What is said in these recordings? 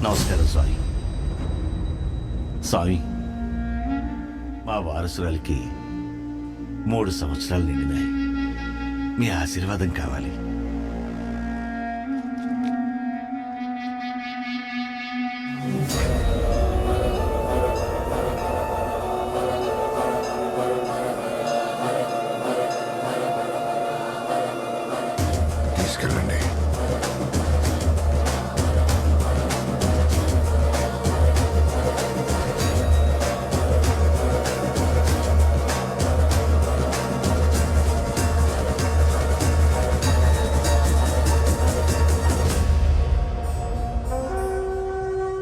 నమస్కారం స్వామి. స్వామి, మా వారసురాలికి 3 సంవత్సరాలు నిండినాయి. మీ ఆశీర్వాదం కావాలి. తీసుకెళ్ళండి.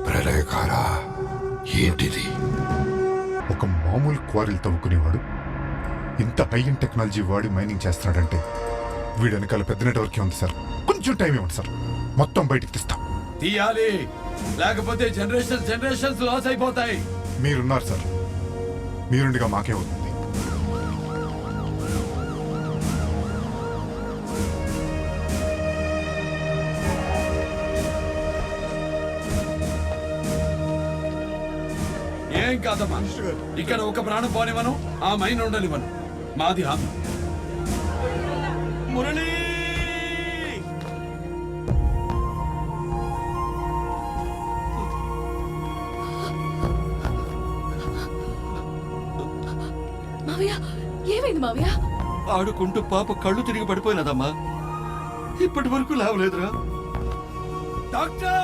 ప్రళయకాల ఏంటిది? ఒక మామూలు క్వారీలు తవ్వుకునేవాడు ఇంత హై అండ్ టెక్నాలజీ వాడి మైనింగ్ చేస్తున్నాడంటే వీడి వెనకాల పెద్ద నెట్వర్క్ ఉంది సార్. కొంచెం టైం ఇవ్వండి సార్, మొత్తం బయటికి తీస్తాం. తీయాలి, లేకపోతే జనరేషన్స్ లాస్ అయిపోతాయి. మీరున్నారు సార్, మీరుండిగా మాకే అవుతుంది. ఏం కాదమ్మా, ఇక్కడ ఒక ప్రాణం పోనివ్వను, ఆ మైన్ ఉండనివ్వను. మాది హామీ. మురళి, మావయ్య ఏమైంది మావయ్య? ఆడుకుంటూ పాప కళ్ళు తిరిగి పడిపోయినదమ్మా. ఇప్పటి వరకు లేవలేదురా. డాక్టర్,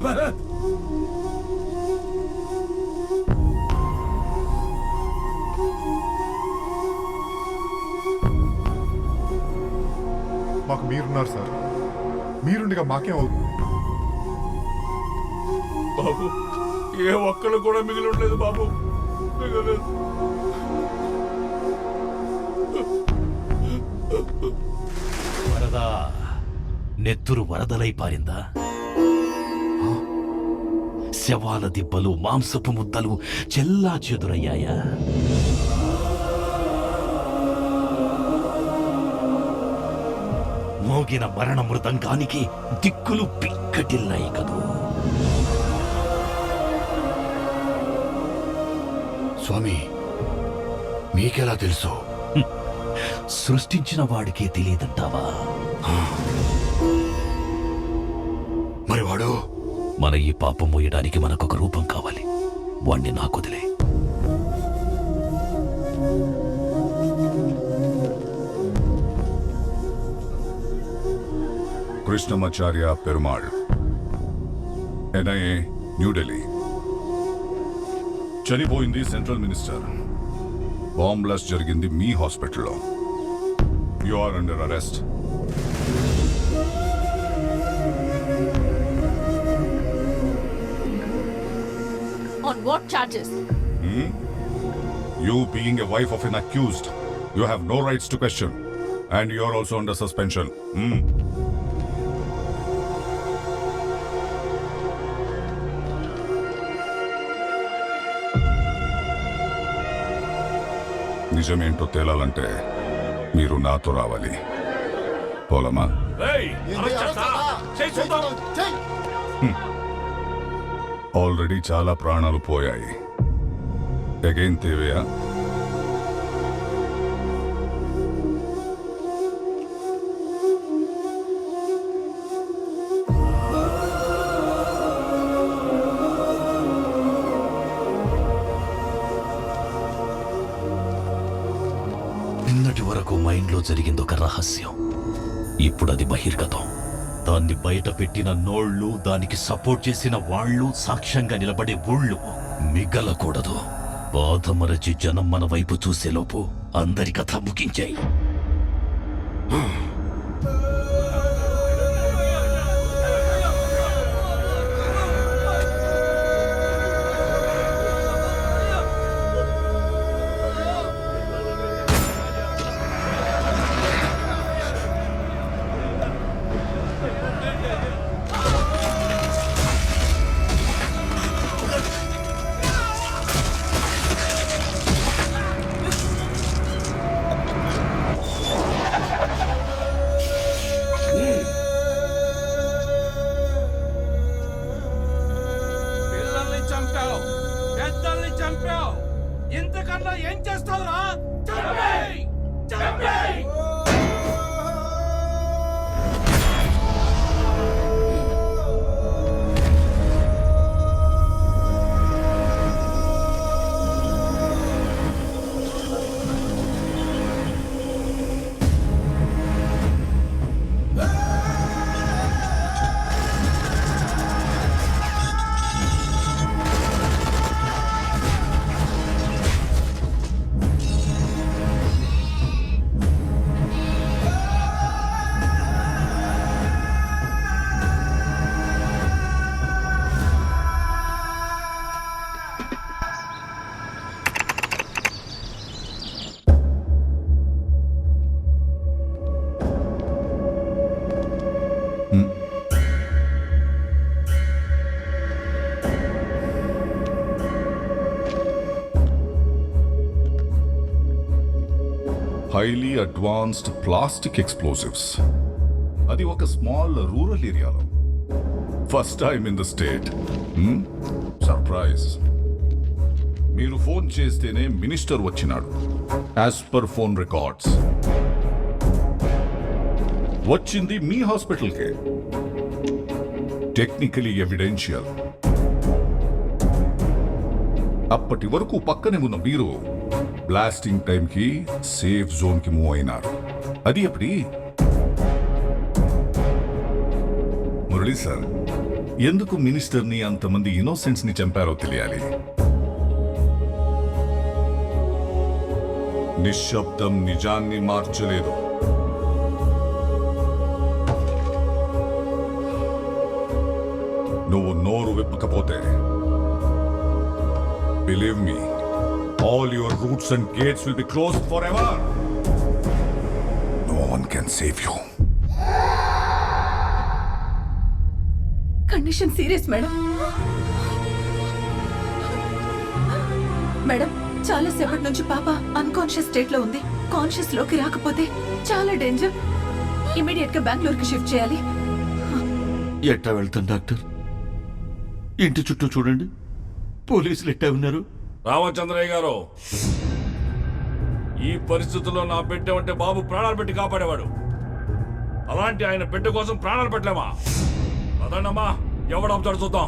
భరత్, మాకు మీరున్నారు సార్, మీరుండిగా మాకే అవుతుంది. బాబు, ఏ ఒక్కళ్ళు కూడా మిగిలి ఉండలేదు బాబు, మిగలేదు. వరద నెత్తురు వరదలై పారిందా? శవాల దిబ్బలు, మాంసపు ముద్దలు చెల్లా చెదురయ్యాయా? మోగిన మరణ మృదంగానికి దిక్కులు పిక్కటిల్లాయి కదూ. స్వామి, మీకెలా తెలుసు? సృష్టించిన వాడికే తెలియదంటావా? మరి వాడు మన ఈ పాపం మోయడానికి మనకొక రూపం కావాలి. వాణ్ణి నాకొదిలే. కృష్ణమాచార్య పెరుమాళ్, ఎన్ఐఏ, న్యూఢిల్లీ. చనిపోయింది సెంట్రల్ మినిస్టర్. బాంబ్ బ్లాస్ట్ జరిగింది మీ హాస్పిటల్లో. You are under arrest. On what charges? You being a wife of an accused, you have no rights to question. And you are also under suspension. నిజమేంటో తేలాలంటే మీరు నాతో రావాలి. పోలమా? Already చాలా ప్రాణాలు పోయాయి. Again తేవయా? వరకు మైండ్లో జరిగింది ఒక రహస్యం. ఇప్పుడు అది బహిర్గతం. దాన్ని బయట పెట్టిన నోళ్ళు, దానికి సపోర్ట్ చేసిన వాళ్ళు, సాక్ష్యంగా నిలబడే ఊళ్ళు మిగలకూడదు. బాధ మరచి జనం మన వైపు చూసేలోపు అందరి కథ ముగించాయి. పిల్లల్ని చంపావు, పెద్దల్ని చంపావు, ఇంతకన్నా ఏం చేస్తావురా? చంపేయ్! చంపేయ్! Highly advanced plastic explosives. అది ఒక స్మాల్ రూరల్ ఏరియాలో. First time in the state. Surprise. మీరు ఫోన్ చేస్తేనే మినిస్టర్ వచ్చినాడు. యాజ్ పర్ ఫోన్ రికార్డ్స్ వచ్చింది మీ హాస్పిటల్కే. Technically evidential. అప్పటి వరకు పక్కనే ఉన్న మీరు బ్లాస్టింగ్ టైంకి సేఫ్ జోన్ కి మూవ్ అయినారు. అది ఎప్పటి? మురళీ సార్, ఎందుకు మినిస్టర్ని, అంతమంది ఇన్నోసెంట్స్ ని చంపారో తెలియాలి. నిశ్శబ్దం నిజాన్ని మార్చలేదు. నువ్వు నోరు విప్పకపోతే, believe me, all your routes and gates will be closed forever. No one can save you. Condition serious madam. Madam, చాలా సేపటి నుంచి పాప అన్కాన్షియస్ స్టేట్ లో ఉంది. కాన్షియస్ లోకి రాకపోతే చాలా డేంజర్. ఇమీడియట్ గా బెంగళూరుకి షిఫ్ట్ చేయాలి. ఎట్టా వెళ్తాను డాక్టర్? ఇంటి చుట్టూ చూడండి, పోలీసులు ఎట్టా ఉన్నారు. రామచంద్రయ్య గారు, ఈ పరిస్థితుల్లో నా బిడ్డ అంటే బాబు ప్రాణాలు పెట్టి కాపాడేవాడు. అలాంటి ఆయన బిడ్డ కోసం ప్రాణాలు పెట్టలేమా? అదన్నమ్మా, ఎవడవుతాడు చూద్దాం.